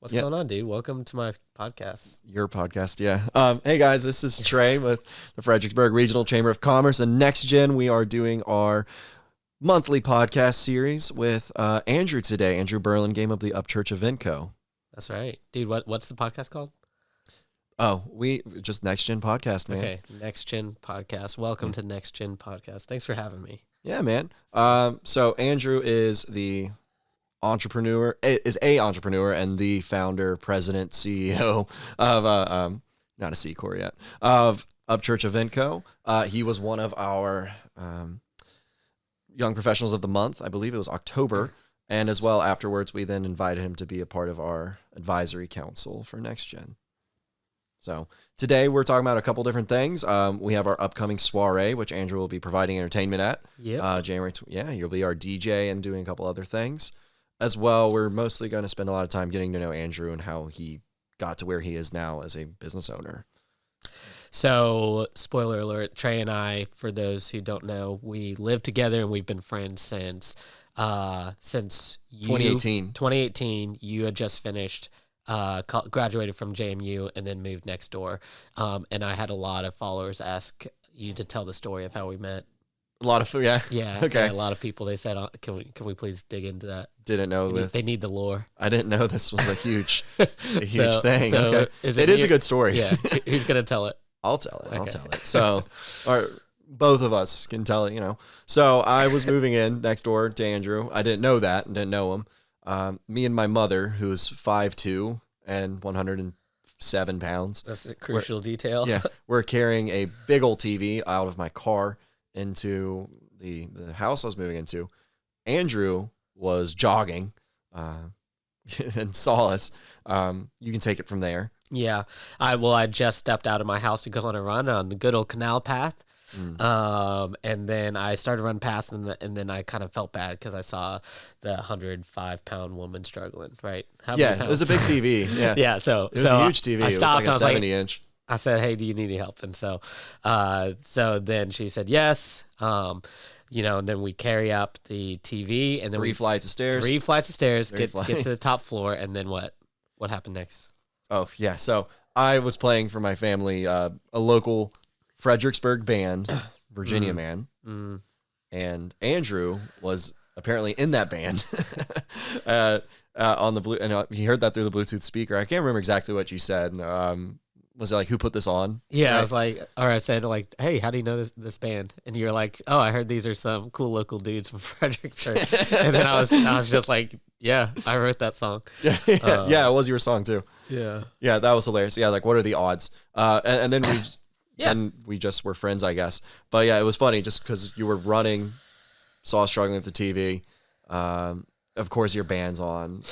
What's going on, dude? Welcome to my podcast. Your podcast, yeah. Hey guys, this is Trey with the Fredericksburg Regional Chamber of Commerce and NextGen. We are doing our monthly podcast series with Andrew today, Andrew Burlingame of the Upchurch Event Co. That's right, dude. What's the podcast called? Oh, we just NextGen podcast, man. Okay, NextGen podcast. Welcome to NextGen podcast. Thanks for having me. Yeah, man. So Andrew is the entrepreneur, and the founder, president, CEO of not a C Corp yet, of Upchurch Event Co. He was one of our Young Professionals of the Month. I believe it was October. And as well, afterwards, we then invited him to be a part of our advisory council for NextGen. So today we're talking about a couple different things. We have our upcoming soiree, which Andrew will be providing entertainment at. Yeah. January. You'll be our DJ and doing a couple other things. As well, we're mostly going to spend a lot of time getting to know Andrew and how he got to where he is now as a business owner. So, spoiler alert, Trey and I, for those who don't know, we live together and we've been friends since 2018. 2018, you had just finished, graduated from JMU and then moved next door. And I had a lot of followers ask you to tell the story of how we met. A lot of food, yeah. Yeah. Okay. A lot of people, they said, can we please dig into that? Didn't know They need the lore. I didn't know this was a huge thing. So okay. It is a good story. Yeah. Who's going to tell it? I'll tell it. Okay. I'll tell it. So, both of us can tell it, So I was moving in next door to Andrew. I didn't know that and didn't know him. Me and my mother, who's 5'2" and 107 pounds. That's a crucial detail. Yeah. We're carrying a big old TV out of my car into the house I was moving into. Andrew was jogging and saw us. You can take it from there. Yeah. I just stepped out of my house to go on a run on the good old canal path. And then I started to run past and then I kind of felt bad because I saw the 105-pound woman struggling, right? It was a big TV. Yeah. Yeah. So it was a huge TV. I stopped. It was like a 70-inch. I said, "Hey, do you need any help?" And so then she said yes. And then we carry up the TV and then three flights of stairs, get to the top floor. And then what happened next? Oh yeah. So I was playing for my family, a local Fredericksburg band, Virginia man. And Andrew was apparently in that band, on the blue, and he heard that through the Bluetooth speaker. I can't remember exactly what you said. Was it like, who put this on? Yeah, right? I was like, or I said like, hey, how do you know this band? And you're like, oh, I heard these are some cool local dudes from Fredericksburg. And then I was just like, yeah, I wrote that song. Yeah, it was your song too. Yeah, that was hilarious. Yeah, like what are the odds? And then we, and we just were friends, I guess. But yeah, it was funny just because you were running, saw us struggling with the TV. Of course, your band's on.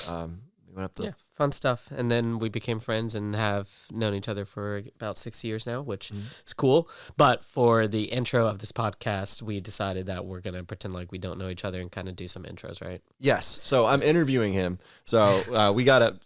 We went up to fun stuff. And then we became friends and have known each other for about 6 years now, which is cool. But for the intro of this podcast, we decided that we're going to pretend like we don't know each other and kind of do some intros, right? Yes. So I'm interviewing him. So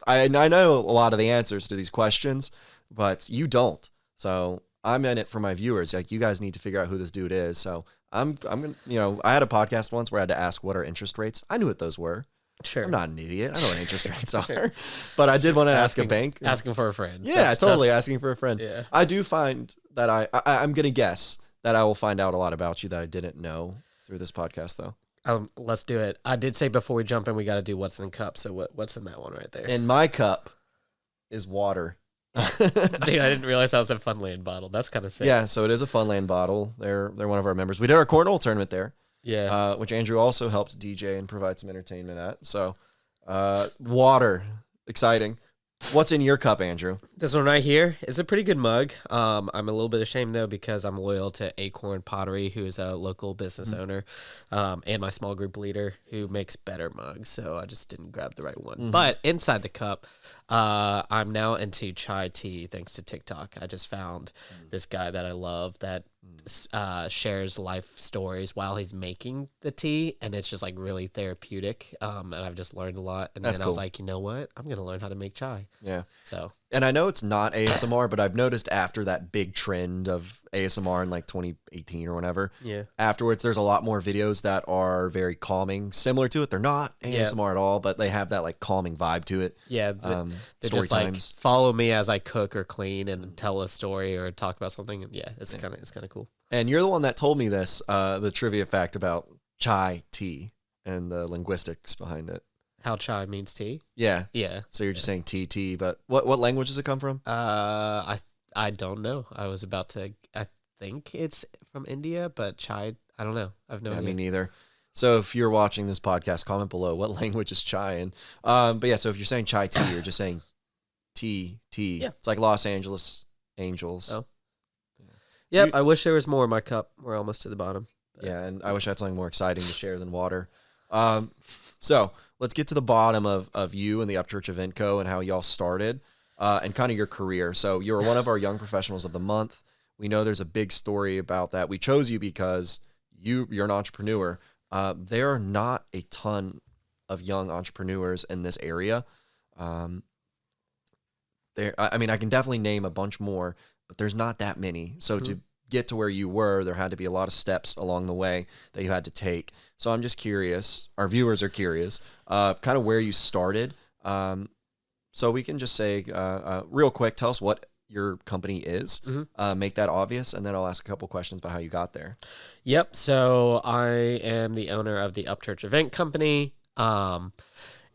I know a lot of the answers to these questions, but you don't. So I'm in it for my viewers. Like, you guys need to figure out who this dude is. So I'm going to, I had a podcast once where I had to ask what our interest rates. I knew what those were. Sure. I'm not an idiot. I know what interest rates are. But I did want to ask a bank. Asking for a friend. Yeah, totally asking for a friend. Yeah. I do find that I'm going to guess that I will find out a lot about you that I didn't know through this podcast, though. Let's do it. I did say before we jump in, we got to do what's in the cup. So what's in that one right there? In my cup is water. Dude, I didn't realize that was a Funland bottle. That's kind of sick. Yeah, so it is a Funland bottle. They're one of our members. We did our cornhole tournament there. Yeah. Which Andrew also helped DJ and provide some entertainment at. So, water, exciting. What's in your cup, Andrew? This one right here is a pretty good mug. I'm a little bit ashamed, though, because I'm loyal to Acorn Pottery, who is a local business owner, and my small group leader, who makes better mugs. So I just didn't grab the right one. But inside the cup, I'm now into chai tea thanks to TikTok. I just found this guy that I love that shares life stories while he's making the tea, and it's just like really therapeutic. And I've just learned a lot. And That's then I cool. was like, you know what? I'm gonna learn how to make chai. Yeah. So, and I know it's not ASMR, but I've noticed after that big trend of ASMR in like 2018 or whatever. Yeah. Afterwards, there's a lot more videos that are very calming, similar to it. They're not Yeah. ASMR at all, but they have that like calming vibe to it. Yeah, they're Story just times. like follow me as I cook or clean and tell a story or talk about something. And yeah, it's kind of cool. And you're the one that told me this, the trivia fact about chai tea and the linguistics behind it. How chai means tea. Yeah. Yeah. So you're just saying tea, but what language does it come from? I don't know. I was about to. I think it's from India, but chai. I don't know. I have no idea. Me neither. So if you're watching this podcast, comment below what language is chai in. But yeah, so if you're saying chai tea, you're just saying tea. Yeah. It's like Los Angeles Angels. Oh. Yep. I wish there was more in my cup. We're almost to the bottom. But. Yeah, and I wish I had something more exciting to share than water. So let's get to the bottom of you and the Upchurch Event Co. and how y'all started. And kind of your career. So you're one of our Young Professionals of the Month. We know there's a big story about that. We chose you because you're an entrepreneur. There are not a ton of young entrepreneurs in this area. I can definitely name a bunch more, but there's not that many. So to get to where you were, there had to be a lot of steps along the way that you had to take. So I'm just curious. Our viewers are curious, kind of where you started. So we can just say real quick, tell us what your company is, make that obvious, and then I'll ask a couple questions about how you got there. Yep. So I am the owner of the Upchurch Event Company,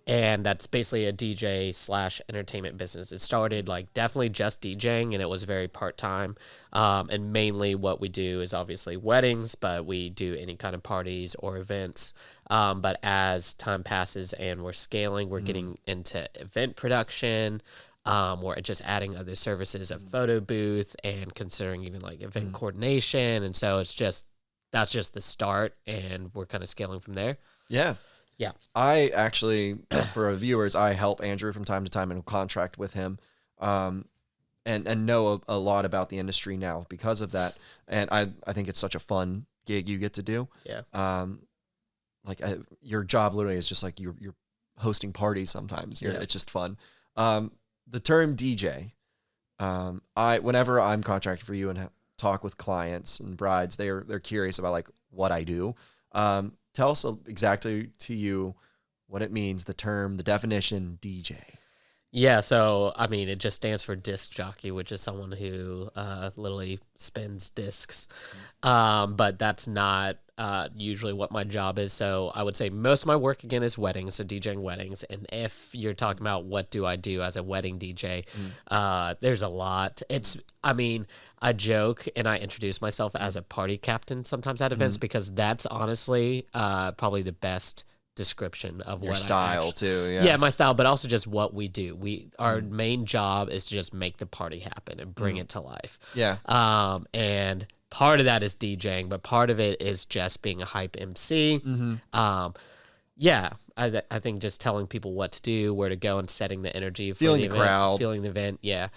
and that's basically a DJ / entertainment business. It started like definitely just DJing, and it was very part-time. And mainly what we do is obviously weddings, but we do any kind of parties or events. But as time passes and we're scaling, we're getting into event production. We're just adding other services, a photo booth, and considering even like event coordination. And so that's just the start, and we're kind of scaling from there. Yeah. Yeah. I actually, for our viewers, I help Andrew from time to time and contract with him, and know a lot about the industry now because of that. And I think it's such a fun gig you get to do. Yeah. Your job literally is just like you're hosting parties sometimes. It's just fun. The term DJ, whenever I'm contracted for you and talk with clients and brides, they're curious about like what I do. Tell us exactly to you what it means, the term, the definition DJ. Yeah, so, I mean, it just stands for disc jockey, which is someone who literally spins discs. But that's not usually what my job is. So I would say most of my work, again, is weddings, so DJing weddings. And if you're talking about what do I do as a wedding DJ, there's a lot. I joke and I introduce myself as a party captain sometimes at events because that's honestly probably the best description of your what style too. Yeah, my style, but also just what we do. Our main job is to just make the party happen and bring it to life. Yeah. And part of that is DJing, but part of it is just being a hype MC. Yeah, I think just telling people what to do, where to go, and setting the energy for feeling the the event, crowd, feeling the event. Yeah,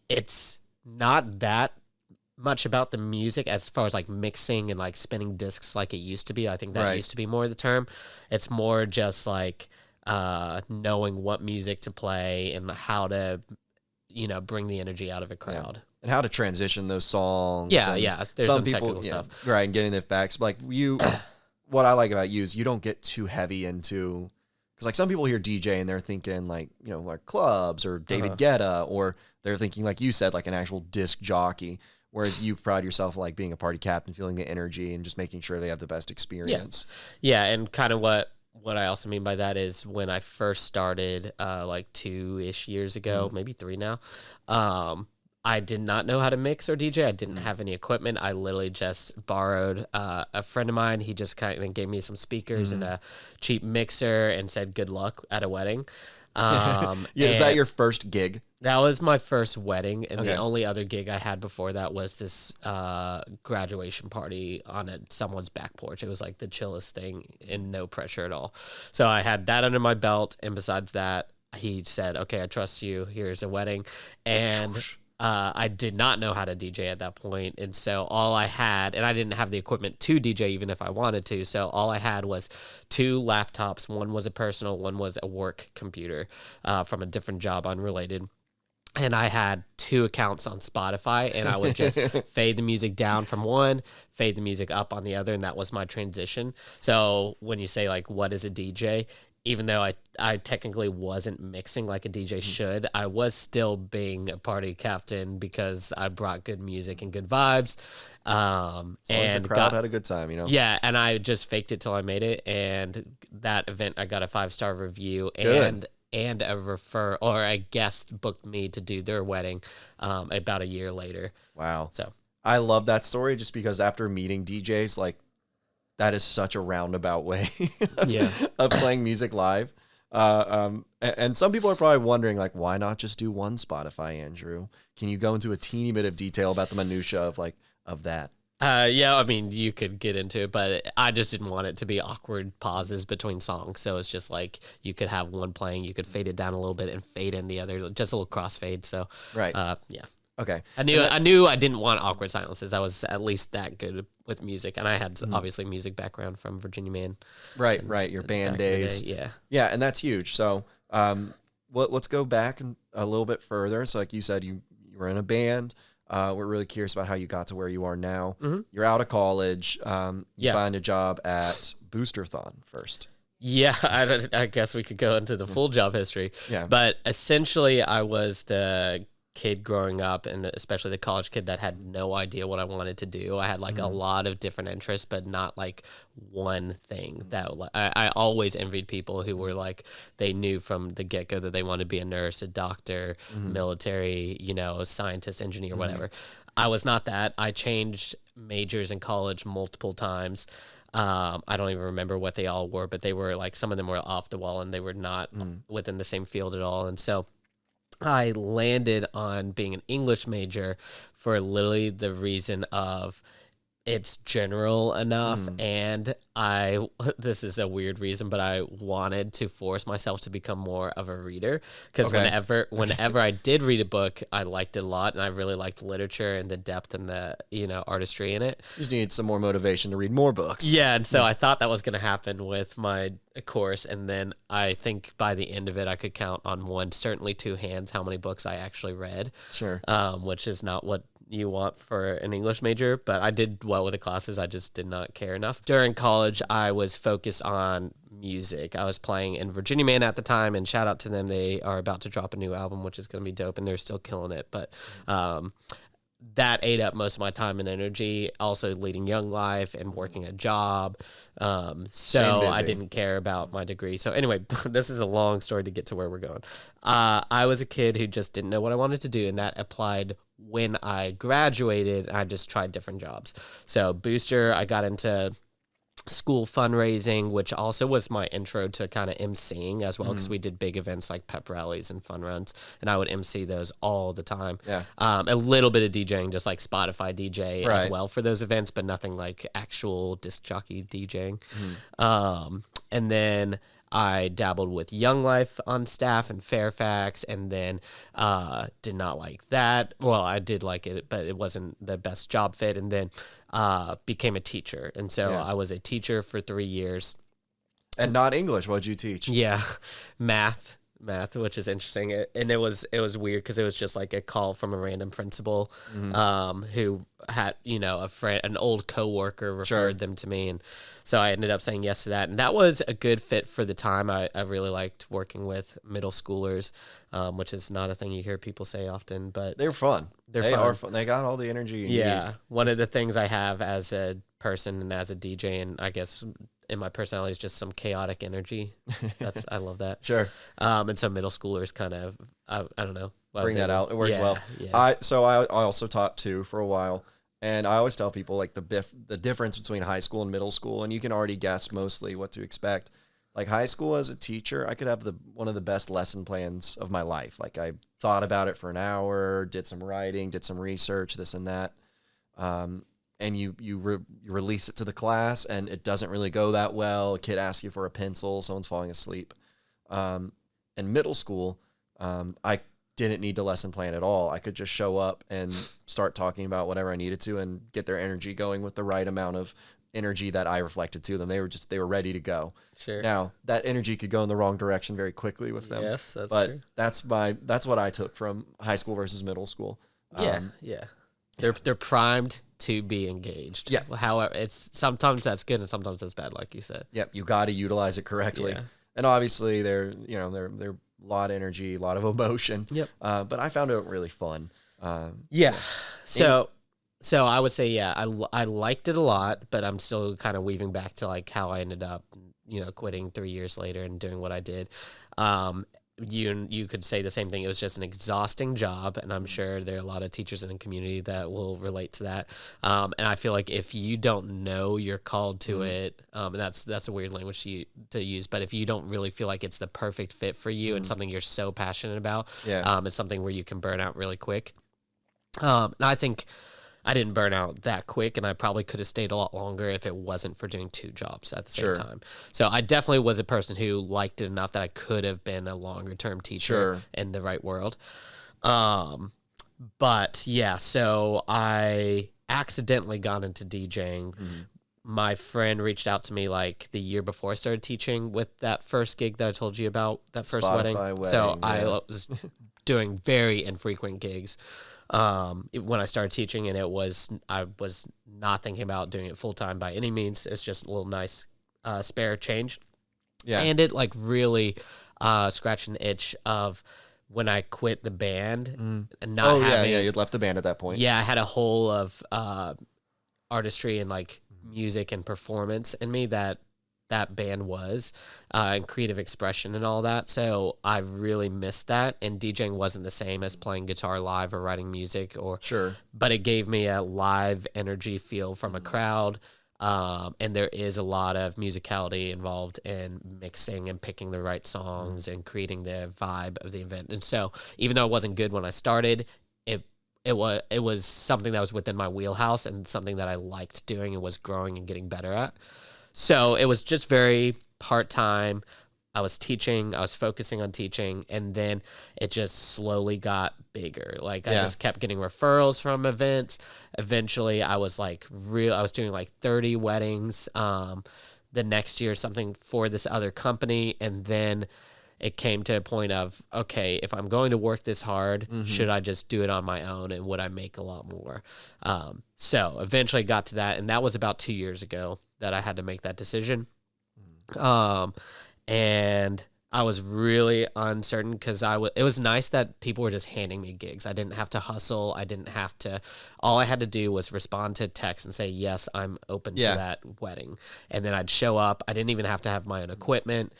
it's not that much about the music as far as like mixing and like spinning discs like it used to be. I think that used to be more of the term. It's more just like knowing what music to play and how to bring the energy out of a crowd and how to transition those songs. Yeah, there's some people technical stuff, right, and getting the facts. Like what I like about you is you don't get too heavy into, because like some people hear DJ and they're thinking like like clubs or David Guetta, or they're thinking like you said, like an actual disc jockey. Whereas you pride yourself like being a party captain, feeling the energy and just making sure they have the best experience. Yeah, and kind of what I also mean by that is when I first started like 2-ish years ago, maybe 3 now, I did not know how to mix or DJ. I didn't have any equipment. I literally just borrowed a friend of mine. He just kind of gave me some speakers and a cheap mixer and said good luck at a wedding. Is that your first gig? That was my first wedding, and the only other gig I had before that was this graduation party on someone's back porch. It was like the chillest thing and no pressure at all. So I had that under my belt, and besides that, he said, okay, I trust you. Here's a wedding. And I did not know how to DJ at that point, and so all I had, and I didn't have the equipment to DJ even if I wanted to, so all I had was 2 laptops. One was a personal, one was a work computer from a different job, unrelated. and I had 2 accounts on Spotify, and I would just fade the music down from one, fade the music up on the other, and that was my transition. So when you say like, what is a DJ? Even though I technically wasn't mixing like a DJ should, I was still being a party captain because I brought good music and good vibes. And the crowd had a good time, you know? Yeah, and I just faked it till I made it, and that event I got a 5-star review, Good. and a refer or a guest booked me to do their wedding about a year later. Wow. So I love that story just because after meeting DJs, like, that is such a roundabout way of playing music live. And some people are probably wondering, like, why not just do one Spotify, Andrew? Can you go into a teeny bit of detail about the minutia of that? Yeah, I mean, you could get into it, but I just didn't want it to be awkward pauses between songs. So it's just like you could have one playing, you could fade it down a little bit and fade in the other, just a little crossfade. So, Right. Yeah. Okay. I knew I didn't want awkward silences. I was at least that good with music, and I had obviously music background from Virginia Man. Right. Your band days. Yeah. Yeah, and that's huge. So, let's go back a little bit further. So, like you said, you were in a band. We're really curious about how you got to where you are now. Mm-hmm. You're out of college. You Yeah. find a job at Boosterthon first. Yeah, I guess we could go into the full job history. Yeah. But essentially, I was the kid growing up, and especially the college kid that had no idea what I wanted to do. I had like a lot of different interests, but not like one thing that I always envied people who were like, they knew from the get-go that they wanted to be a nurse, a doctor, military, a scientist, engineer, whatever. I was not that. I changed majors in college multiple times. I don't even remember what they all were, but they were like, some of them were off the wall and they were not within the same field at all. And so I landed on being an English major for literally the reason of it's general enough, and this is a weird reason, but I wanted to force myself to become more of a reader, because whenever I did read a book, I liked it a lot, and I really liked literature and the depth and the artistry in it. You just need some more motivation to read more books. Yeah, and so I thought that was going to happen with my course, and then I think by the end of it, I could count on one, certainly 2 hands, how many books I actually read. Sure. Which is not what you want for an English major, but I did well with the classes. I just did not care enough. During college, I was focused on music. I was playing in Virginia Man at the time, and shout out to them. They are about to drop a new album, which is going to be dope, and they're still killing it. But that ate up most of my time and energy, also leading Young Life and working a job. So I didn't care about my degree. So anyway, this is a long story to get to where we're going. I was a kid who just didn't know what I wanted to do, and that applied when I graduated. I just tried different jobs. So Booster, I got into school fundraising, which also was my intro to kind of emceeing as well, because we did big events like pep rallies and fun runs, and I would MC those all the time. Yeah. A little bit of DJing, just like Spotify DJ as Right. well for those events, but nothing like actual disc jockey DJing. And then I dabbled with Young Life on staff in Fairfax, and then did not like that. Well, I did like it, but it wasn't the best job fit, and then became a teacher. And so I was a teacher for 3 years. And not English. What'd you teach? Yeah, math, which is interesting. And it was weird because it was just like a call from a random principal who had, a friend, an old coworker referred them to me. And so I ended up saying yes to that. And that was a good fit for the time. I really liked working with middle schoolers, which is not a thing you hear people say often, but They're fun. They fun. are fun. They got all the energy you need. One of the things I have as a person and as a DJ, and I guess in my personality, is just some chaotic energy. I love that. Sure. And so middle schoolers kind of, I don't know. Bring that out. It works well. Yeah. I also taught too for a while, and I always tell people like the difference between high school and middle school, and you can already guess mostly what to expect. Like high school as a teacher, I could have one of the best lesson plans of my life. Like I thought about it for an hour, did some writing, did some research, this and that. And you release it to the class, and it doesn't really go that well. A kid asks you for a pencil, someone's falling asleep. In middle school, I didn't need the lesson plan at all. I could just show up and start talking about whatever I needed to and get their energy going with the right amount of energy that I reflected to them. They were ready to go. Sure. Now that energy could go in the wrong direction very quickly with them. Yes, that's but true. that's what I took from high school versus middle school. Yeah. They're primed to be engaged. Yeah. However, it's sometimes that's good and sometimes that's bad, like you said. Yep. You got to utilize it correctly. Yeah. And obviously they're a lot of energy, a lot of emotion. Yep. But I found it really fun. Yeah. So I would say, I liked it a lot, but I'm still kind of weaving back to like how I ended up, quitting 3 years later and doing what I did. You could say the same thing. It was just an exhausting job, and I'm sure there are a lot of teachers in the community that will relate to that. And I feel like if you don't know you're called to it, and that's a weird language to use, but if you don't really feel like it's the perfect fit for you and something you're so passionate about, it's something where you can burn out really quick. And I think I didn't burn out that quick, and I probably could have stayed a lot longer if it wasn't for doing 2 jobs at the same time. So I definitely was a person who liked it enough that I could have been a longer-term teacher in the right world. But yeah, so I accidentally got into DJing. My friend reached out to me like the year before I started teaching with that first gig that I told you about, that first wedding. So I was doing very infrequent gigs when I started teaching, and I was not thinking about doing it full time by any means. It's just a little nice spare change. Yeah. And it like really scratched an itch of when I quit the band and not having... you'd left the band at that point. Yeah, I had a whole of artistry and like music and performance in me that band was, and creative expression and all that. So I really missed that, and DJing wasn't the same as playing guitar live or writing music but it gave me a live energy feel from a crowd. And there is a lot of musicality involved in mixing and picking the right songs and creating the vibe of the event. And so even though it wasn't good when I started, it was something that was within my wheelhouse and something that I liked doing and was growing and getting better at. So it was just very part-time. I was teaching, I was focusing on teaching, and then it just slowly got bigger. Like I just kept getting referrals from events. Eventually I was like I was doing like 30 weddings the next year, something for this other company. And then it came to a point of, okay, if I'm going to work this hard, should I just do it on my own, and would I make a lot more? So eventually got to that, and that was about 2 years ago that I had to make that decision. And I was really uncertain because it was nice that people were just handing me gigs. I didn't have to hustle. All I had to do was respond to text and say, yes, I'm open to that wedding. And then I'd show up. I didn't even have to have my own equipment.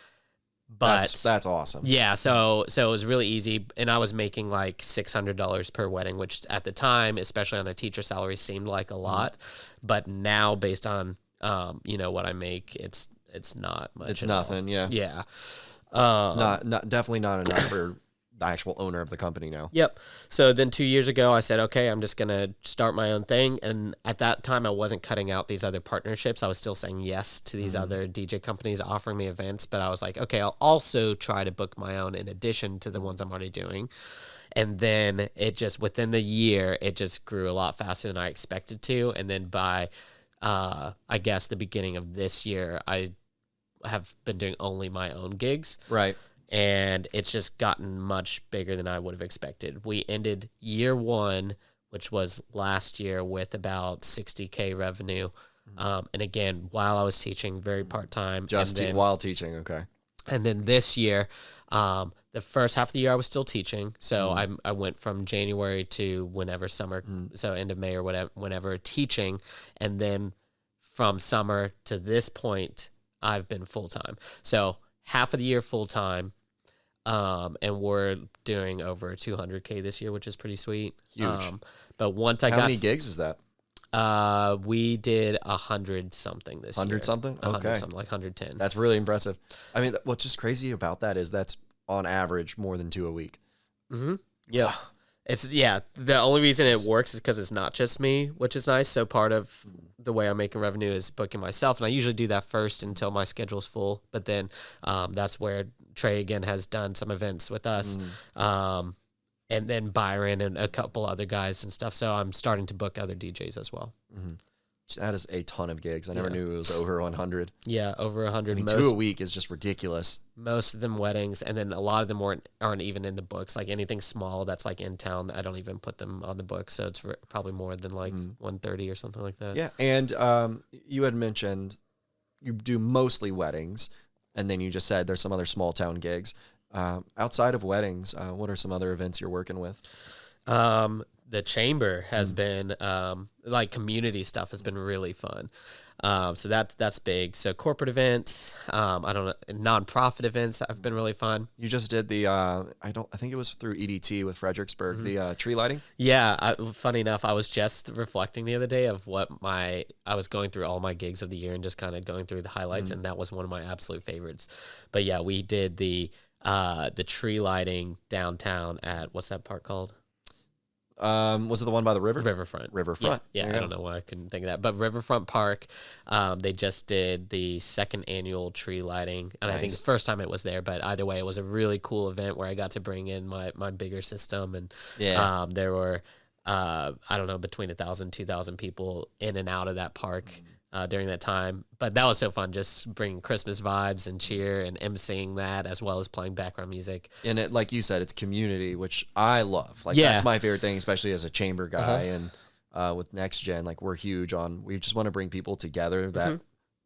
But that's awesome. Yeah, so it was really easy, and I was making like $600 per wedding, which at the time, especially on a teacher salary, seemed like a lot. But now, based on what I make, it's not much. It's nothing. Yeah. It's not definitely not enough for the actual owner of the company now. Yep. So then 2 years ago, I said, okay, I'm just going to start my own thing. And at that time, I wasn't cutting out these other partnerships. I was still saying yes to these other DJ companies offering me events. But I was like, okay, I'll also try to book my own in addition to the ones I'm already doing. And then within the year, it just grew a lot faster than I expected to. And then by, I guess, the beginning of this year, I have been doing only my own gigs. Right. And it's just gotten much bigger than I would have expected. We ended year 1, which was last year, with about $60K revenue. And again, while I was teaching, very part-time. While teaching, okay. And then this year, the first half of the year I was still teaching. So I went from January to whenever summer, so end of May or whenever teaching. And then from summer to this point, I've been full-time. So half of the year full-time. And we're doing over 200K this year, which is pretty sweet. Huge. But once How many gigs is that? We did 100 something this year. 100 something? Okay. 100 something, like 110. That's really impressive. I mean, what's just crazy about that is that's on average more than 2 a week. Yeah. The only reason it works is because it's not just me, which is nice. So part of the way I'm making revenue is booking myself, and I usually do that first until my schedule's full. But then that's where Trey again has done some events with us, and then Byron and a couple other guys and stuff. So I'm starting to book other DJs as well. That is a ton of gigs. I never Yeah. knew it was over 100. Yeah, over 100. I mean, 2 a week is just ridiculous. Most of them weddings, and then a lot of them aren't even in the books. Like anything small that's like in town, I don't even put them on the books. So it's probably more than like 130 or something like that. Yeah, and you had mentioned you do mostly weddings, and then you just said there's some other small town gigs. Outside of weddings, what are some other events you're working with? The chamber has been like community stuff has been really fun. So that's big. So corporate events, I don't know, nonprofit events have been really fun. You just did the I think it was through EDT with Fredericksburg, the tree lighting. Yeah, funny enough, I was just reflecting the other day of I was going through all my gigs of the year and just kind of going through the highlights, and that was one of my absolute favorites. But yeah, we did the tree lighting downtown at, what's that park called? Was it the one by the river? Riverfront. Yeah, I don't know why I couldn't think of that. But Riverfront Park, they just did the second annual tree lighting. And I think the first time it was there, but either way, it was a really cool event where I got to bring in my bigger system. And there were, I don't know, between 1,000, 2,000 people in and out of that park during that time. But that was so fun, just bringing Christmas vibes and cheer and emceeing that, as well as playing background music. And it, like you said, it's community, which I love. Like that's my favorite thing, especially as a chamber guy. And with NextGen, like we just want to bring people together that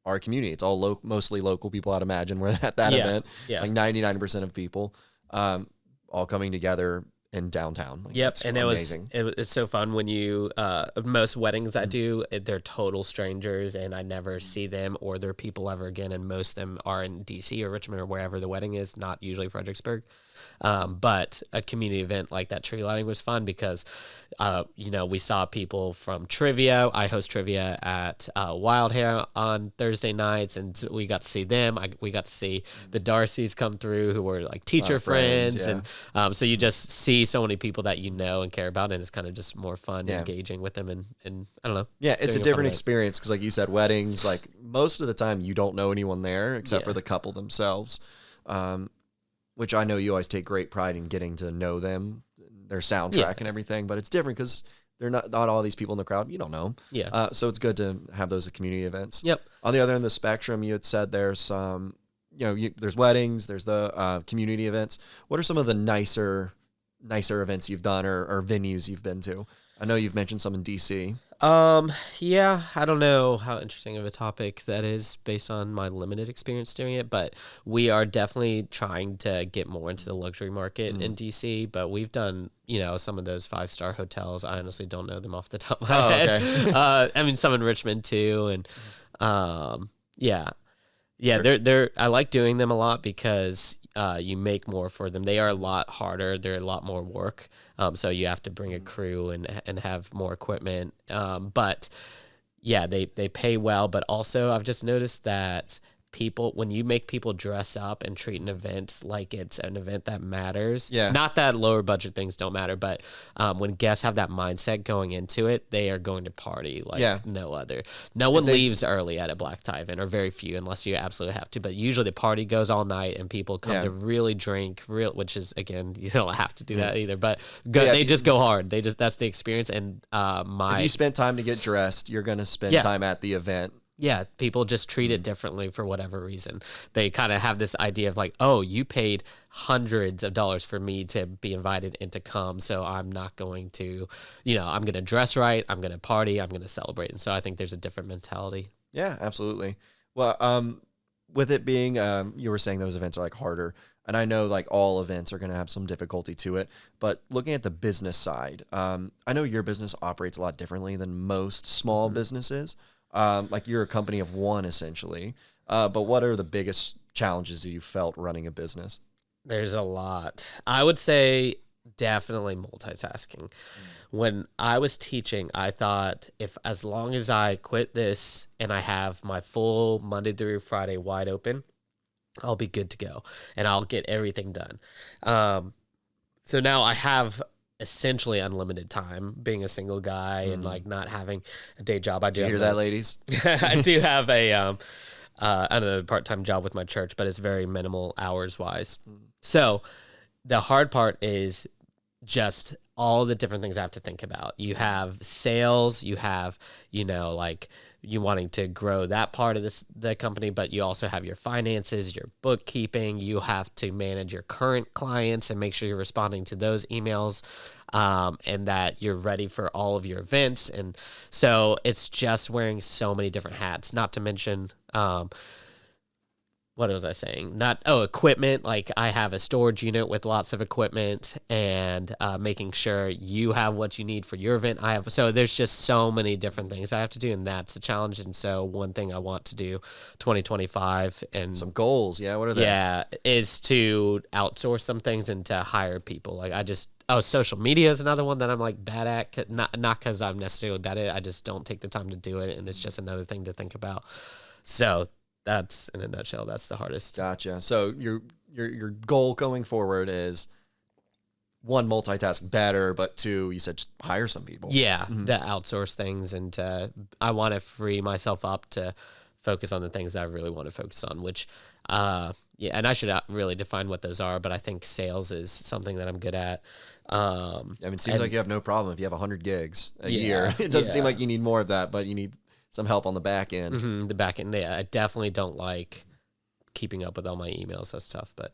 are community. It's all mostly local people, I'd imagine, we're at that event. Yeah. Like 99% of people all coming together in downtown. Like, yep, and amazing. It's so fun when you most weddings I do, they're total strangers, and I never see them or their people ever again. And most of them are in DC or Richmond or wherever the wedding is, not usually Fredericksburg. But a community event like that tree lighting was fun because, we saw people from trivia. I host trivia at Wild Hair on Thursday nights, and so we got to see them. We got to see the Darcys come through, who were like teacher friends. And so you just see so many people that you know and care about, and it's kind of just more fun engaging with them. And I don't know. Yeah, it's a different experience because, like you said, weddings, like most of the time you don't know anyone there except for the couple themselves. Which I know you always take great pride in getting to know them, their soundtrack and everything, but it's different because they're not all these people in the crowd. You don't know them. Yeah. So it's good to have those community events. Yep. On the other end of the spectrum, you had said there's some, there's weddings, there's the community events. What are some of the nicer events you've done or venues you've been to? I know you've mentioned some in DC. Yeah, I don't know how interesting of a topic that is based on my limited experience doing it, but we are definitely trying to get more into the luxury market in DC, but we've done, some of those 5-star hotels. I honestly don't know them off the top of my head. Okay. I mean, some in Richmond too. And, they're I like doing them a lot because, you make more for them. They are a lot harder. They're a lot more work. So you have to bring a crew and have more equipment. But yeah, they pay well. But also I've just noticed that when you make people dress up and treat an event like it's an event that matters, not that lower budget things don't matter, but when guests have that mindset going into it, they are going to party like no other. No one leaves early at a black tie event, or very few, unless you absolutely have to. But usually the party goes all night and people come to really drink, which is, again, you don't have to do that either. But they just go hard. That's the experience. And if you spent time to get dressed, you're going to spend time at the event. Yeah, people just treat it differently for whatever reason. They kind of have this idea of like, oh, you paid hundreds of dollars for me to be invited and to come, so I'm not going to, I'm going to dress right, I'm going to party, I'm going to celebrate. And so I think there's a different mentality. Yeah, absolutely. Well, with it being, you were saying those events are like harder, and I know like all events are going to have some difficulty to it, but looking at the business side, I know your business operates a lot differently than most small businesses. Like you're a company of one essentially, but what are the biggest challenges that you felt running a business? There's a lot. I would say definitely multitasking. When I was teaching, I thought as long as I quit this and I have my full Monday through Friday wide open, I'll be good to go and I'll get everything done. So now I have essentially unlimited time being a single guy and like not having a day job. I do hear that, ladies. I do have another part-time job with my church, but it's very minimal hours wise. So the hard part is just all the different things I have to think about. You have sales, you have, like you wanting to grow that part of the company, but you also have your finances, your bookkeeping. You have to manage your current clients and make sure you're responding to those emails, and that you're ready for all of your events. And so it's just wearing so many different hats, not to mention, what was I saying? Equipment. Like I have a storage unit with lots of equipment, and making sure you have what you need for your event. So there's just so many different things I have to do, and that's the challenge. And so one thing I want to do 2025 and Some goals. Yeah. What are they? yeah, is to outsource some things and to hire people. Like social media is another one that I'm like bad at. Not because I'm necessarily bad at it. I just don't take the time to do it, and it's just another thing to think about. So that's, in a nutshell, that's the hardest. Gotcha. So your goal going forward is, one, multitask better, but two, you said just hire some people. Yeah, to outsource things, and I want to free myself up to focus on the things I really want to focus on, which, and I should really define what those are, but I think sales is something that I'm good at. I mean, it seems like you have no problem if you have 100 gigs a year. It doesn't seem like you need more of that, but you need some help on the back end. The back end, yeah, I definitely don't like keeping up with all my emails. That's tough, but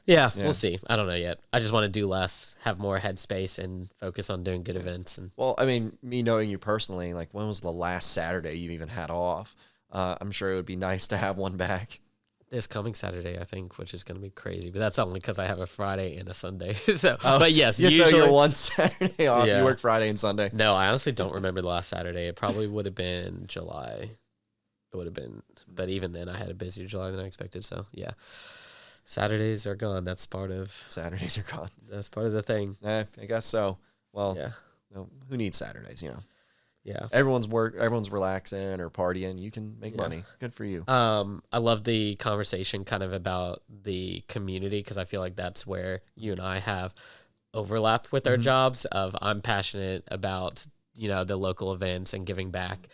yeah, we'll see. I don't know yet. I just want to do less, have more headspace, and focus on doing good events. And well, I mean, me knowing you personally, like, when was the last Saturday you even had off? I'm sure it would be nice to have one back. This coming Saturday, I think, which is going to be crazy, but that's only because I have a Friday and a Sunday. But yes, usually, so you're one Saturday off. You work Friday and Sunday. No, I honestly don't remember the last Saturday. It probably would have been July. It would have been, but even then, I had a busier July than I expected. So yeah, Saturdays are gone. That's part of Saturdays are gone. That's part of the thing. I guess so. Well, yeah. No, who needs Saturdays? Yeah. Everyone's relaxing or partying. You can make money. Good for you. I love the conversation kind of about the community, because I feel like that's where you and I have overlap with our jobs. I'm passionate about, the local events and giving back,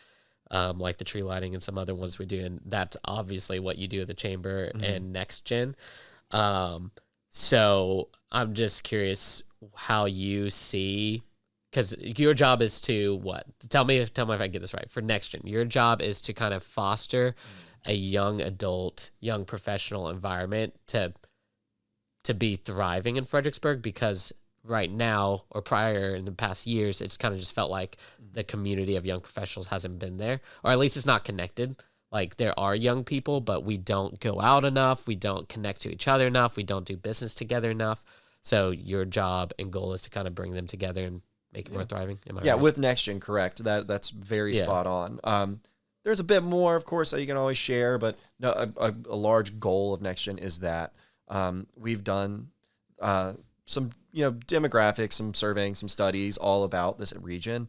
like the tree lighting and some other ones we do. And that's obviously what you do at the chamber and NextGen. So I'm just curious how you see, because your job is to what? Tell me if I get this right. For NextGen, your job is to kind of foster a young adult, young professional environment to be thriving in Fredericksburg, because right now, or prior in the past years, it's kind of just felt like the community of young professionals hasn't been there, or at least it's not connected. Like, there are young people, but we don't go out enough. We don't connect to each other enough. We don't do business together enough. So your job and goal is to kind of bring them together and make it more thriving. Am I right? With NextGen, correct. That's very spot on. There's a bit more, of course, that you can always share, but no, a large goal of NextGen is that we've done some demographics, some surveying, some studies all about this region.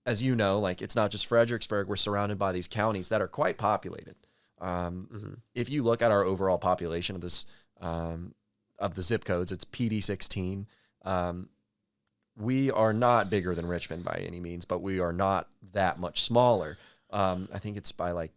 As you know, like, it's not just Fredericksburg. We're surrounded by these counties that are quite populated. If you look at our overall population of this of the zip codes, it's PD 16. We are not bigger than Richmond by any means, but we are not that much smaller. I think it's by like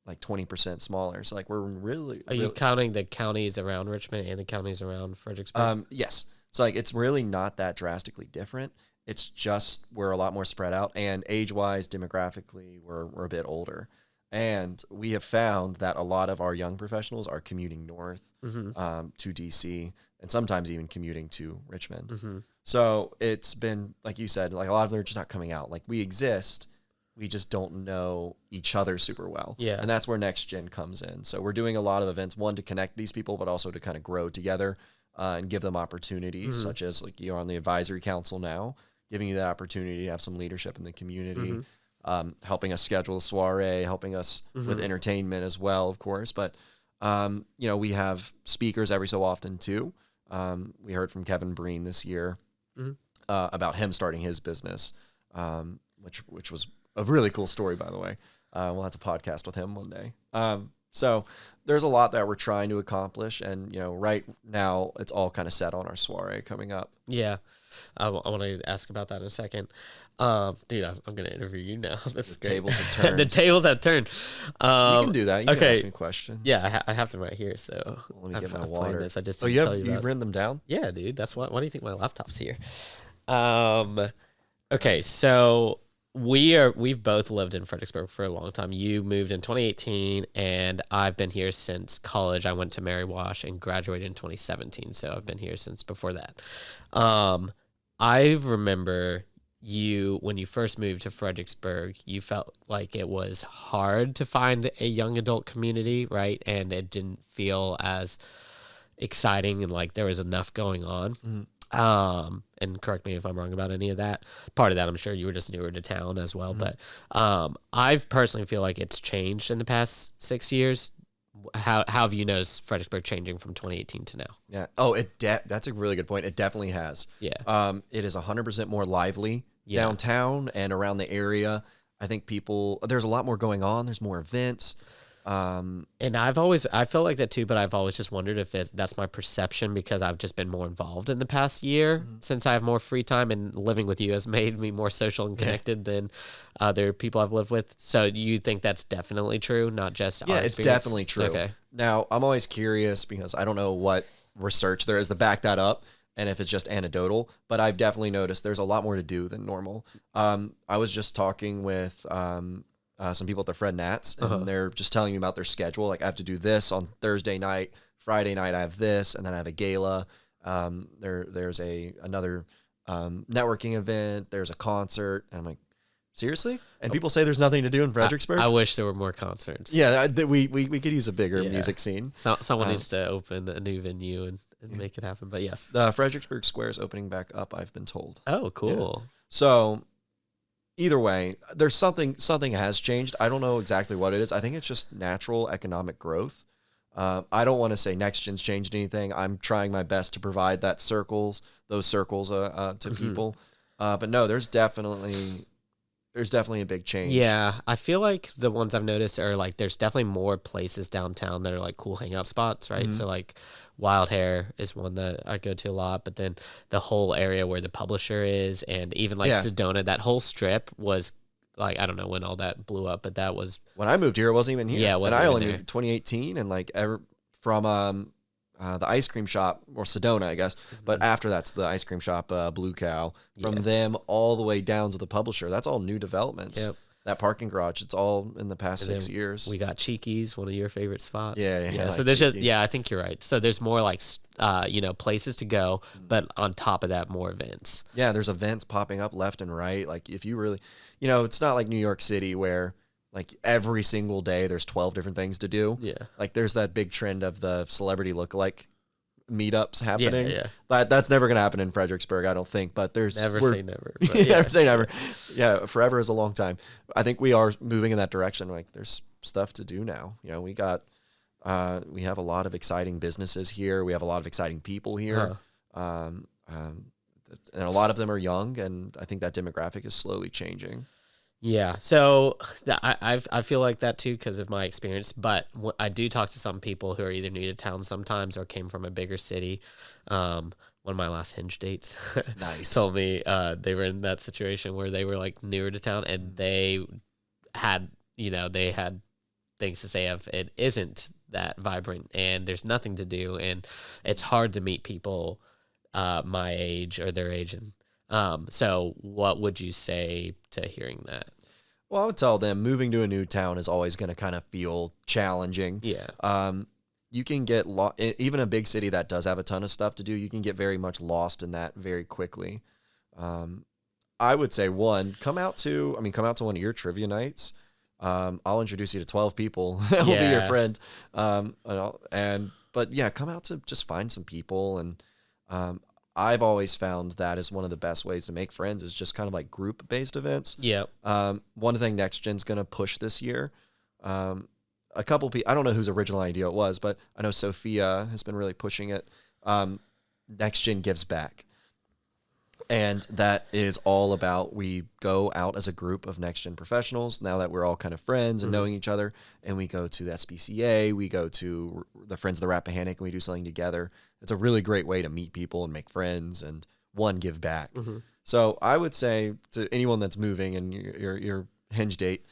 20% smaller. So like, we're really. Are you counting the counties around Richmond and the counties around Fredericksburg? Yes. So like, it's really not that drastically different. It's just we're a lot more spread out, and age-wise, demographically, we're a bit older. And we have found that a lot of our young professionals are commuting north to DC, and sometimes even commuting to Richmond. So it's been, like you said, like, a lot of them are just not coming out. Like, we exist, we just don't know each other super well. Yeah. And that's where NextGen comes in. So we're doing a lot of events, one, to connect these people, but also to kind of grow together and give them opportunities, such as, like, you're on the advisory council now, giving you that opportunity to have some leadership in the community, helping us schedule a soiree, helping us with entertainment as well, of course. But, we have speakers every so often too. We heard from Kevin Breen this year about him starting his business, which was a really cool story, by the way. We'll have to podcast with him one day. So there's a lot that we're trying to accomplish, and right now it's all kind of set on our soiree coming up. Yeah, I want to ask about that in a second. Dude, I'm going to interview you now. This is great. Tables have turned. The tables have turned. You can do that. You can ask me questions. Yeah, I have them right here. So let me get my I've water. This. I just you've written them down? Yeah, dude. That's why do you think my laptop's here? Okay, so we've both lived in Fredericksburg for a long time. You moved in 2018, and I've been here since college. I went to Mary Wash and graduated in 2017, so I've been here since before that. I remember when you first moved to Fredericksburg, you felt like it was hard to find a young adult community, right? And it didn't feel as exciting and like there was enough going on. And correct me if I'm wrong about any of that. Part of that, I'm sure you were just newer to town as well. But I've personally feel like it's changed in the past 6 years. How have you noticed Fredericksburg changing from 2018 to now? Yeah. Oh, that's a really good point. It definitely has. Yeah. It is 100% more lively downtown and around the area. I think there's a lot more going on. There's more events. And I felt like that too, but I've always just wondered if that's my perception because I've just been more involved in the past year since I have more free time, and living with you has made me more social and connected than other people I've lived with. So you think that's definitely true, not just our it's experience? definitely true. Okay. Now, I'm always curious because I don't know what research there is to back that up and if it's just anecdotal, but I've definitely noticed there's a lot more to do than normal. I was just talking with some people at the Fred Nats, and they're just telling me about their schedule. Like, I have to do this on Thursday night, Friday night I have this, and then I have a gala. There's another networking event. There's a concert. And I'm like, seriously? And people say there's nothing to do in Fredericksburg. I wish there were more concerts. Yeah, we could use a bigger music scene. Someone needs to open a new venue and make it happen. But yes, the Fredericksburg Square is opening back up, I've been told. Oh, cool. Yeah. So either way, there's something has changed. I don't know exactly what it is. I think it's just natural economic growth. I don't want to say NextGen's changed anything. I'm trying my best to provide those circles to people. But no, there's definitely a big change. Yeah, I feel like the ones I've noticed are like there's definitely more places downtown that are like cool hangout spots, right? So like Wild Hair is one that I go to a lot, but then the whole area where the publisher is, and even like Sedona, that whole strip was like, I don't know when all that blew up, but that was when I moved here. It wasn't even here. Yeah, and I only moved in 2018, and like from the ice cream shop, or Sedona, I guess. But after that's the ice cream shop, Blue Cow. From them all the way down to the publisher, that's all new developments. Yep. That parking garage, it's all in the past 6 years. We got Cheeky's, one of your favorite spots. Yeah. So there's Cheeky's. I think you're right. So there's more like, places to go, but on top of that, more events. Yeah, there's events popping up left and right. Like if you really, it's not like New York City where like every single day there's 12 different things to do. Yeah. Like there's that big trend of the celebrity lookalike meetups happening. Yeah. But that's never going to happen in Fredericksburg, I don't think. But never say never. Never say never. Yeah, forever is a long time. I think we are moving in that direction. Like there's stuff to do now. We have a lot of exciting businesses here. We have a lot of exciting people here. And a lot of them are young, and I think that demographic is slowly changing. Yeah, so I feel like that too because of my experience. But I do talk to some people who are either new to town sometimes or came from a bigger city. One of my last Hinge dates told me they were in that situation where they were like newer to town, and they had things to say of it isn't that vibrant and there's nothing to do, and it's hard to meet people my age or their age. And so what would you say to hearing that? Well, I would tell them moving to a new town is always going to kind of feel challenging. Yeah. You can get even a big city that does have a ton of stuff to do. You can get very much lost in that very quickly. I would say come out to one of your trivia nights. I'll introduce you to 12 people that will be your friend. But come out to just find some people. And I've always found that is one of the best ways to make friends is just kind of like group-based events. Yeah. One thing NextGen's going to push this year, a couple people, I don't know whose original idea it was, but I know Sophia has been really pushing it. NextGen Gives Back. And that is all about, we go out as a group of NextGen professionals now that we're all kind of friends and knowing each other, and we go to the SPCA, we go to the Friends of the Rappahannock, and we do something together. It's a really great way to meet people and make friends and give back. So I would say to anyone that's moving and your Hinge date,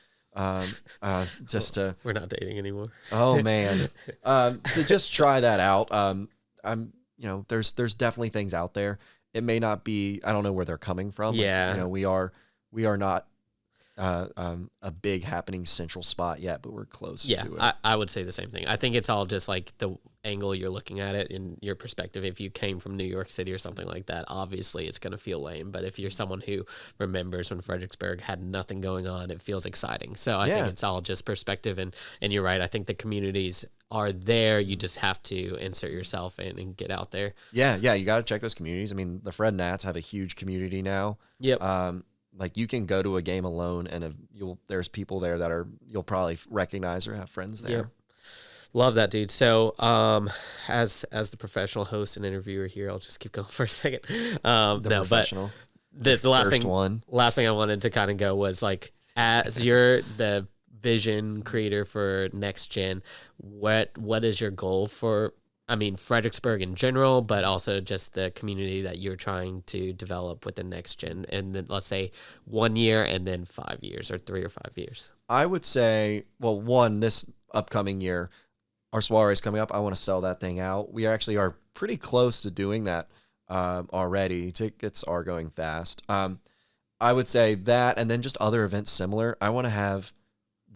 just to... We're not dating anymore. Oh, man. To just try that out. There's definitely things out there. It may not be, I don't know where they're coming from. Yeah. We are not a big happening central spot yet, but we're close Yeah, to it. I would say the same thing. I think it's all just like the angle you're looking at it in your perspective. If you came from New York City or something like that, obviously it's going to feel lame. But if you're someone who remembers when Fredericksburg had nothing going on, it feels exciting. So I think it's all just perspective. And you're right. I think the communities are there. You just have to insert yourself in and get out there. Yeah, you got to check those communities. I mean, the Fred Nats have a huge community now. Yep. Like you can go to a game alone, and there's people there that you'll probably recognize or have friends there. Yep. Love that, dude. So, as the professional host and interviewer here, I'll just keep going for a second. Professional. But the last thing I wanted to kind of go was like, as you're the vision creator for NextGen, what is your goal for? I mean, Fredericksburg in general, but also just the community that you're trying to develop within NextGen, and then let's say 1 year, and then 5 years, or 3 or 5 years. I would say, well, this upcoming year, our soiree is coming up. I want to sell that thing out. We actually are pretty close to doing that already. Tickets are going fast. I would say that, and then just other events similar. I want to have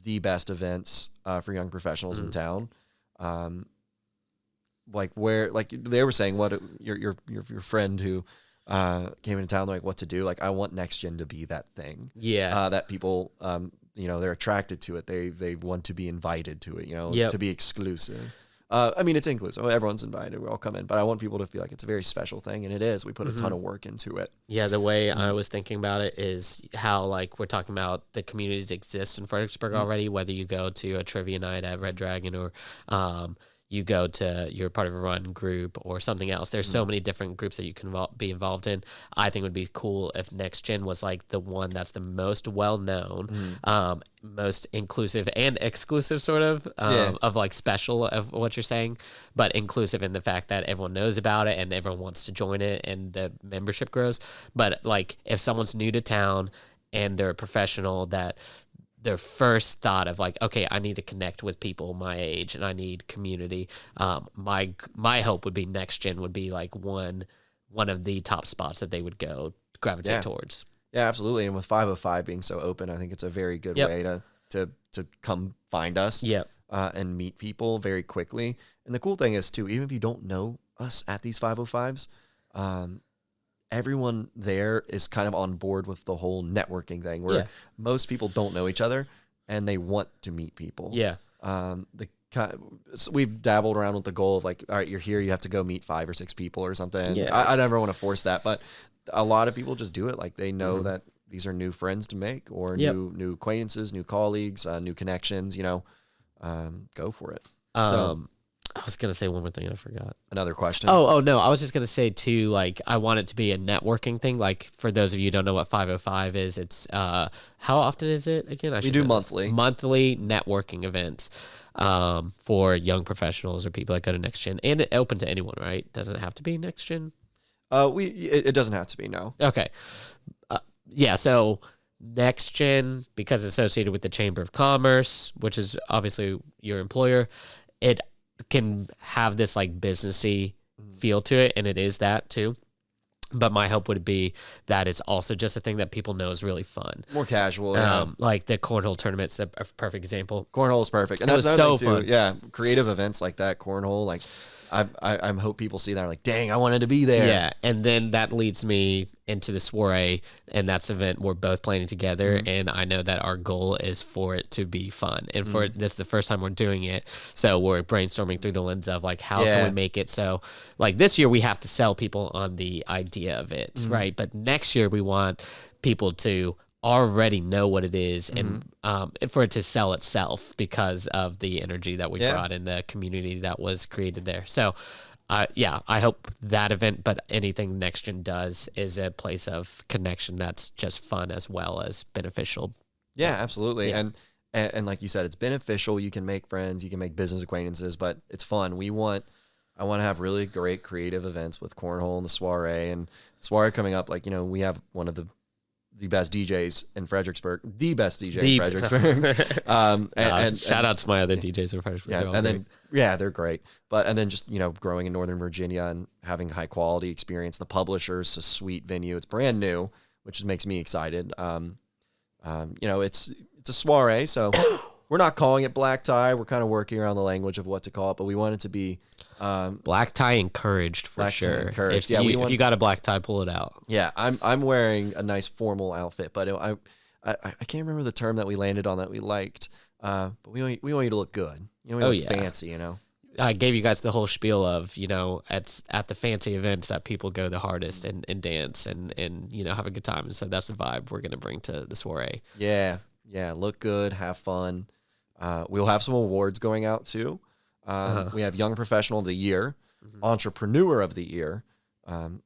the best events for young professionals in town. Like they were saying, what your friend who came into town, like what to do. Like I want NextGen to be that thing. Yeah. That people, they're attracted to it. They want to be invited to it. To be exclusive. I mean, it's inclusive. Everyone's invited. We all come in, but I want people to feel like it's a very special thing, and it is. We put a ton of work into it. Yeah, the way I was thinking about it is how, like, we're talking about the communities exist in Fredericksburg already, whether you go to a trivia night at Red Dragon or you go to, you're part of a run group or something else. There's so many different groups that you can be involved in. I think it would be cool if NextGen was like the one that's the most well-known, most inclusive and exclusive sort of like special of what you're saying, but inclusive in the fact that everyone knows about it and everyone wants to join it and the membership grows. But like if someone's new to town and they're a professional, that their first thought of like, okay, I need to connect with people my age and I need community. My hope would be NextGen would be like one of the top spots that they would go gravitate towards. Yeah, absolutely. And with 505 being so open, I think it's a very good way to come find us and meet people very quickly. And the cool thing is too, even if you don't know us at these 505s, everyone there is kind of on board with the whole networking thing where most people don't know each other and they want to meet people. Yeah. We've dabbled around with the goal of like, all right, you're here, you have to go meet 5 or 6 people or something. Yeah. I never want to force that, but a lot of people just do it. Like they know that these are new friends to make or new acquaintances, new colleagues, new connections, go for it. I was going to say one more thing and I forgot. Another question? Oh, no. I was just going to say, too, like, I want it to be a networking thing. Like, for those of you who don't know what 505 is, it's, how often is it again? We do monthly. Monthly networking events for young professionals or people that go to NextGen. And it open to anyone, right? Doesn't it have to be NextGen? It doesn't have to be, no. Okay. So NextGen, because it's associated with the Chamber of Commerce, which is obviously your employer, it can have this like businessy feel to it, and it is that too. But my hope would be that it's also just a thing that people know is really fun, more casual. Like the cornhole tournament's a perfect example. Cornhole is perfect, and that's so fun. Yeah, creative events like that, cornhole, like I hope people see that like, dang, I wanted to be there. Yeah, and then that leads me into the soiree, and that's the event we're both planning together, and I know that our goal is for it to be fun, and for this is the first time we're doing it, so we're brainstorming through the lens of like, how can we make it so, like this year we have to sell people on the idea of it, right? But next year we want people to already know what it is and for it to sell itself because of the energy that we brought in the community that was created there. So I hope that event, but anything NextGen does is a place of connection that's just fun as well as beneficial. Yeah, absolutely. Yeah. And like you said, it's beneficial. You can make friends, you can make business acquaintances, but it's fun. I want to have really great creative events with cornhole and the soiree coming up. Like, we have one of the best DJs in Fredericksburg, the best DJ in Fredericksburg. and shout out to my other DJs in Fredericksburg. They're great. And then just, growing in Northern Virginia and having high quality experience. The Publisher's a sweet venue. It's brand new, which makes me excited. It's a soiree, so we're not calling it black tie. We're kind of working around the language of what to call it, but we want it to be Black tie encouraged for black tie sure. encouraged. If you got a black tie, pull it out. Yeah, I'm wearing a nice formal outfit, but I can't remember the term that we landed on that we liked. But we want you to look good. We look fancy. I gave you guys the whole spiel of, at the fancy events that people go the hardest and dance and have a good time. And so that's the vibe we're going to bring to the soiree. Yeah. Look good, have fun. We'll have some awards going out too. We have Young Professional of the Year, Entrepreneur of the Year.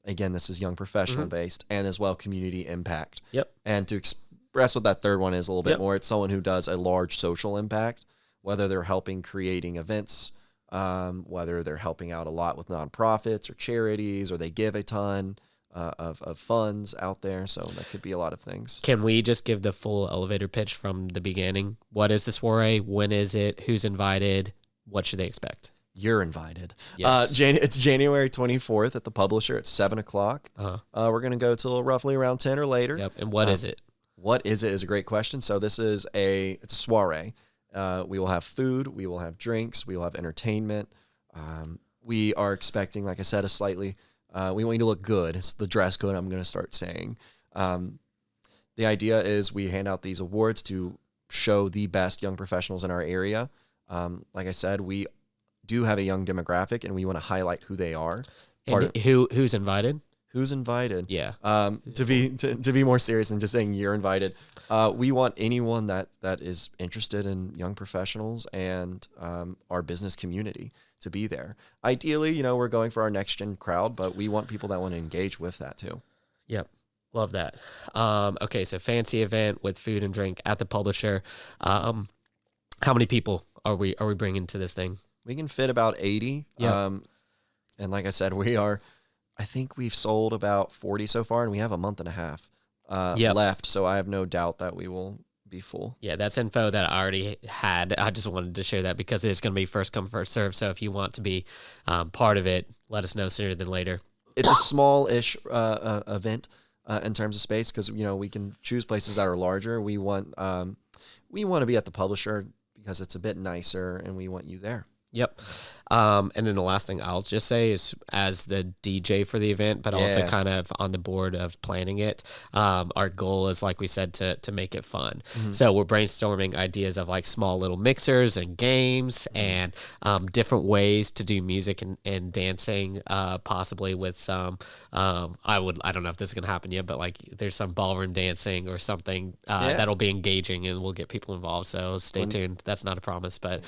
Again, this is young professional based, and as well Community Impact. Yep. And to express what that third one is a little bit more, it's someone who does a large social impact, whether they're helping creating events, whether they're helping out a lot with nonprofits or charities, or they give a ton of funds out there. So that could be a lot of things. Can we just give the full elevator pitch from the beginning? What is the soiree? When is it? Who's invited? What should they expect? You're invited. Yes. It's January 24th at the Publisher at 7 o'clock. We're going to go till roughly around 10 or later. Yep. And what is it? What is it is a great question. So this is it's a soiree. We will have food. We will have drinks. We will have entertainment. We are expecting, like I said, we want you to look good. It's the dress code I'm going to start saying. The idea is we hand out these awards to show the best young professionals in our area. Like I said, we do have a young demographic, and we want to highlight who they are. Who's invited? Who's invited? Yeah. To be more serious than just saying you're invited, we want anyone that is interested in young professionals and our business community to be there. Ideally, we're going for our NextGen crowd, but we want people that want to engage with that too. Yep. Love that. Okay, so fancy event with food and drink at the Publisher. How many people are we bringing to this thing? We can fit about 80. Yeah. And like I said, I think we've sold about 40 so far, and we have a month and a half left. So I have no doubt that we will be full. Yeah, that's info that I already had. I just wanted to share that because it's going to be first come, first serve. So if you want to be part of it, let us know sooner than later. It's a small-ish event in terms of space because, we can choose places that are larger. We want to be at the Publisher because it's a bit nicer, and we want you there. Yep. And then the last thing I'll just say is, as the DJ for the event, but also kind of on the board of planning it, our goal is, like we said, to make it fun. So we're brainstorming ideas of like small little mixers and games and different ways to do music and dancing, possibly with some, I don't know if this is going to happen yet, but like there's some ballroom dancing or something that'll be engaging and we'll get people involved. So stay tuned. That's not a promise, but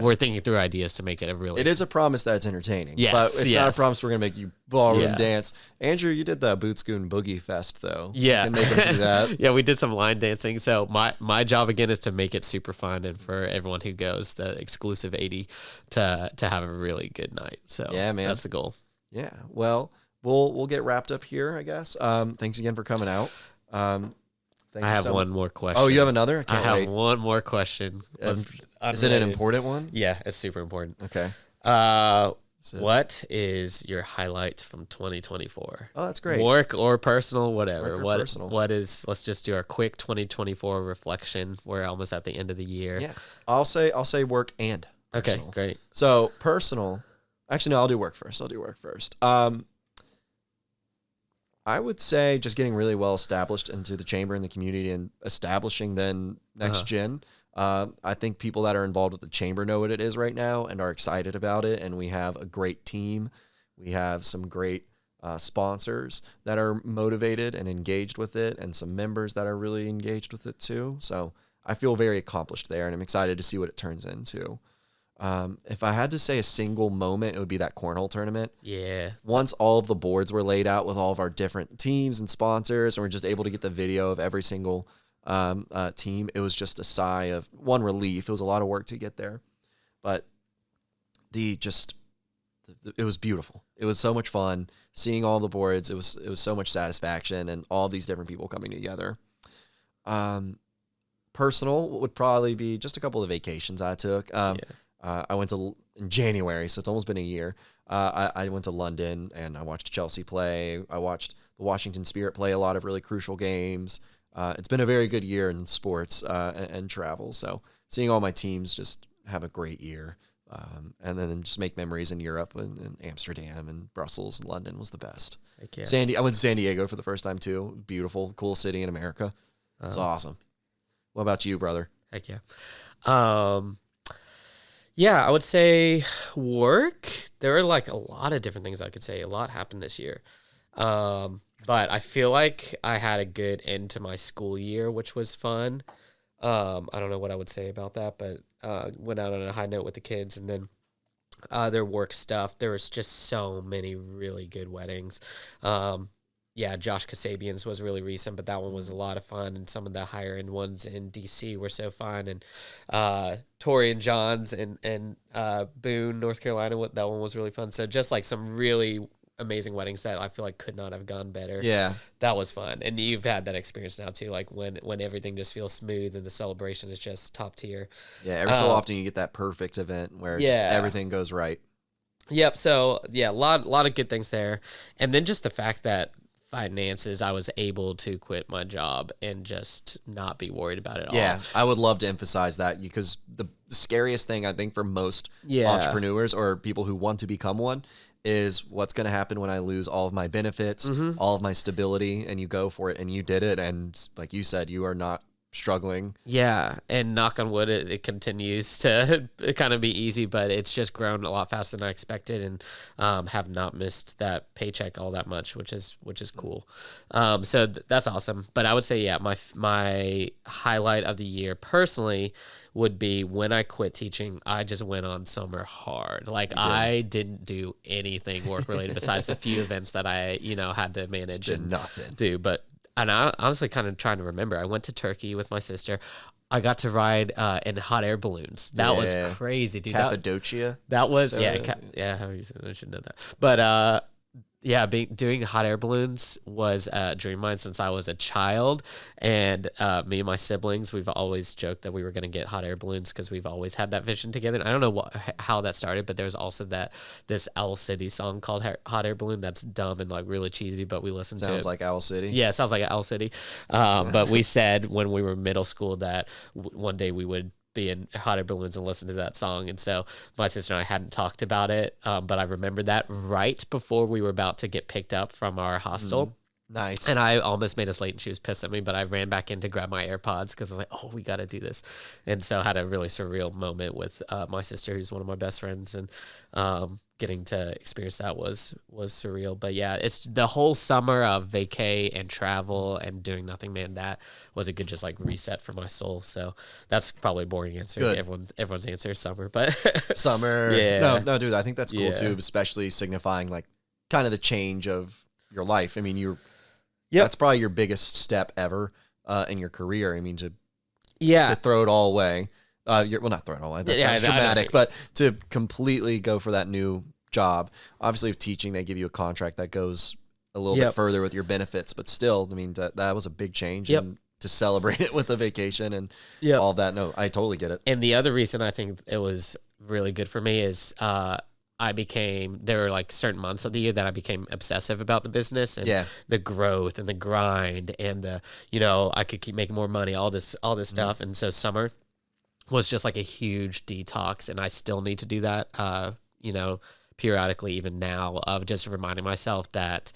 we're thinking through ideas to make it a really... It is a promise that it's entertaining. Yes, but it's not a promise we're going to make you ballroom dance. Andrew, you did the Boot Scoon Boogie Fest, though. Yeah. You can make them do that. Yeah, we did some line dancing. So my job, again, is to make it super fun and for everyone who goes, the exclusive 80, to have a really good night. So yeah, man. That's the goal. Yeah. Well, we'll get wrapped up here, I guess. Thanks again for coming out. I have one more question. Oh, you have another? I have one more question. Is it an important one? Yeah, it's super important. Okay. What is your highlight from 2024? Oh, that's great. Work or personal, whatever. Personal. Let's just do our quick 2024 reflection. We're almost at the end of the year. Yeah. I'll say work and personal. Okay, great. So personal. Actually, no, I'll do work first. I would say just getting really well established into the chamber and the community and establishing then NextGen. I think people that are involved with the chamber know what it is right now and are excited about it. And we have a great team. We have some great sponsors that are motivated and engaged with it, and some members that are really engaged with it too. So I feel very accomplished there, and I'm excited to see what it turns into. If I had to say a single moment, it would be that cornhole tournament. Yeah. Once all of the boards were laid out with all of our different teams and sponsors, and we're just able to get the video of every single team, it was just a sigh of relief. It was a lot of work to get there, but it was beautiful. It was so much fun seeing all the boards. It was so much satisfaction and all these different people coming together. Personal would probably be just a couple of vacations I took. I went in January, so it's almost been a year. I went to London and I watched Chelsea play. I watched the Washington Spirit play a lot of really crucial games. it's been a very good year in sports and travel. So seeing all my teams just have a great year. And then just make memories in Europe and Amsterdam and Brussels and London was the best. Heck yeah. I went to San Diego for the first time too. Beautiful, cool city in America. It's awesome. What about you, brother? Heck yeah. Yeah, I would say work. There are like a lot of different things I could say. A lot happened this year. But I feel like I had a good end to my school year, which was fun. I don't know what I would say about that, but went out on a high note with the kids, and then their work stuff. There was just so many really good weddings. Yeah, Josh Kasabian's was really recent, but that one was a lot of fun, and some of the higher end ones in DC were so fun. And Tori and John's and Boone, North Carolina, that one was really fun. So just like some really amazing weddings that I feel like could not have gone better. Yeah, that was fun. And you've had that experience now too, like when everything just feels smooth and the celebration is just top tier. Yeah, every so often you get that perfect event where just everything goes right. Yep. So yeah, a lot of good things there. And then just the fact that finances, I was able to quit my job and just not be worried about it all. Yeah, I would love to emphasize that, because the scariest thing I think for most entrepreneurs or people who want to become one is what's going to happen when I lose all of my benefits, all of my stability, and you go for it and you did it. And like you said, you are not struggling. Yeah, and knock on wood, it continues to kind of be easy, but it's just grown a lot faster than I expected, and have not missed that paycheck all that much, which is cool. So that's awesome. But I would say, yeah, my highlight of the year personally would be when I quit teaching. I just went on summer hard. Like I didn't do anything work related besides the few events that I had to manage. Just did nothing. And I honestly kind of trying to remember. I went to Turkey with my sister. I got to ride in hot air balloons. That was crazy, dude. Cappadocia. That was How are you saying? I should know that. But doing hot air balloons was a dream of mine since I was a child. And me and my siblings, we've always joked that we were going to get hot air balloons because we've always had that vision together. And I don't know how that started, but there's also this Owl City song called Hot Air Balloon that's dumb and like really cheesy, but we listened to it. Sounds like Owl City. Yeah, it sounds like Owl City. But we said when we were middle school that one day we would be in hot air balloons and listen to that song. And so my sister and I hadn't talked about it, but I remembered that right before we were about to get picked up from our hostel. Nice. And I almost made us late, and she was pissed at me, but I ran back in to grab my AirPods because I was like, oh, we got to do this. And so I had a really surreal moment with my sister, who's one of my best friends, and getting to experience that was surreal. But yeah, it's the whole summer of vacay and travel and doing nothing, man. That was a good just like reset for my soul. So that's probably a boring answer. Good. Everyone's answer is summer, but summer. Yeah. No, dude, I think that's cool too, especially signifying like kind of the change of your life. I mean, that's probably your biggest step ever in your career. I mean, to throw it all away. Not throw it all away. That sounds dramatic, but to completely go for that new job. Obviously, with teaching, they give you a contract that goes a little bit further with your benefits, but still, I mean, that was a big change. And to celebrate it with a vacation and all of that. No, I totally get it. And the other reason I think it was really good for me is there were like certain months of the year that I became obsessive about the business and the growth and the grind and I could keep making more money, all this stuff. And so summer was just like a huge detox, and I still need to do that, periodically, even now, of just reminding myself that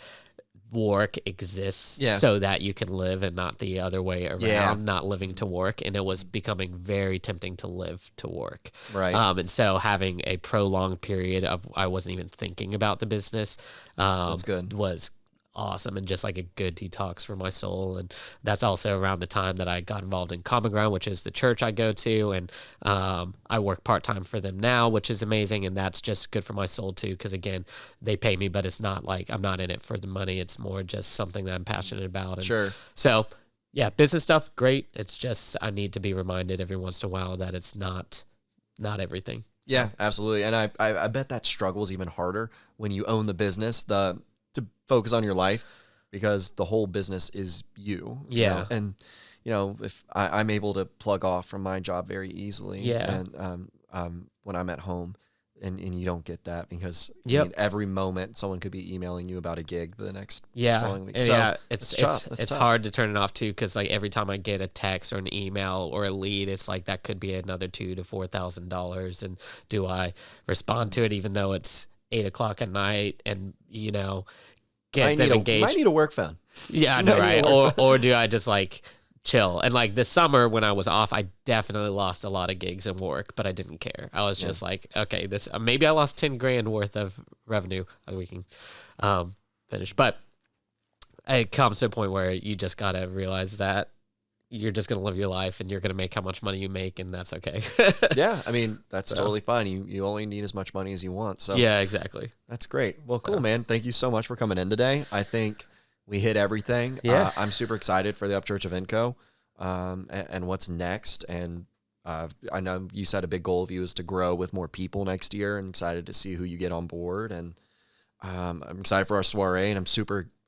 work exists so that you can live and not the other way around, not living to work. And it was becoming very tempting to live to work. Right. And so having a prolonged period of I wasn't even thinking about the business that's good. Was awesome and just like a good detox for my soul. And that's also around the time that I got involved in Common Ground, which is the church I go to, and I work part-time for them now, which is amazing, and that's just good for my soul too, because again, they pay me, but it's not like I'm not in it for the money. It's more just something that I'm passionate about. And so yeah, business stuff, great. It's just I need to be reminded every once in a while that it's not everything. Yeah, absolutely. And I bet that struggle is even harder when you own the business, to focus on your life, because the whole business is you. Yeah. And, if I'm able to plug off from my job very easily. Yeah. And when I'm at home, and you don't get that because Yep. I mean, every moment someone could be emailing you about a gig the next following week. And So yeah, it's it's tough. hard to turn it off too, because like every time I get a text or an email or a lead, it's like that could be another $2,000 to $4,000. And do I respond to it even though it's 8 o'clock at night and get them engaged? You might need a work phone. Yeah, I know, right? Or do I just like chill? And like this summer when I was off, I definitely lost a lot of gigs and work, but I didn't care. I was just like, okay, this maybe I lost 10 grand worth of revenue we can finish. But it comes to a point where you just gotta realize that you're just gonna live your life and you're gonna make how much money you make, and that's okay. Yeah, I mean that's totally fine. You only need as much money as you want. So yeah, exactly. that's great. Well, cool, man. Thank you so much for coming in today. I think we hit everything. Yeah. I'm super excited for the Upchurch of Inco, and what's next. And I know you said a big goal of you is to grow with more people next year, and excited to see who you get on board. And I'm excited for our soiree, and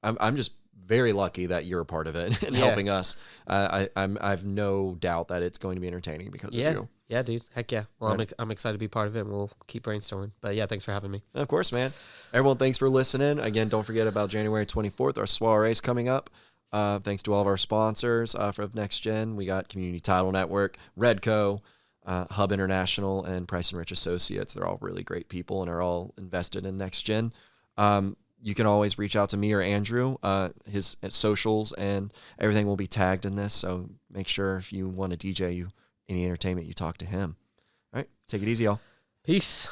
I'm just very lucky that you're a part of it and helping us. I've no doubt that it's going to be entertaining because of you. Yeah, dude. Heck yeah. Well, I'm excited to be part of it, and we'll keep brainstorming. But yeah, thanks for having me. Of course, man. Everyone, thanks for listening. Again, don't forget about January 24th. Our soiree is coming up. Thanks to all of our sponsors for NextGen. We got Community Title Network, Redco, Hub International, and Price and Rich Associates. They're all really great people and are all invested in NextGen. You can always reach out to me or Andrew. His socials and everything will be tagged in this. So make sure if you want to DJ any entertainment, you talk to him. All right. Take it easy, y'all. Peace.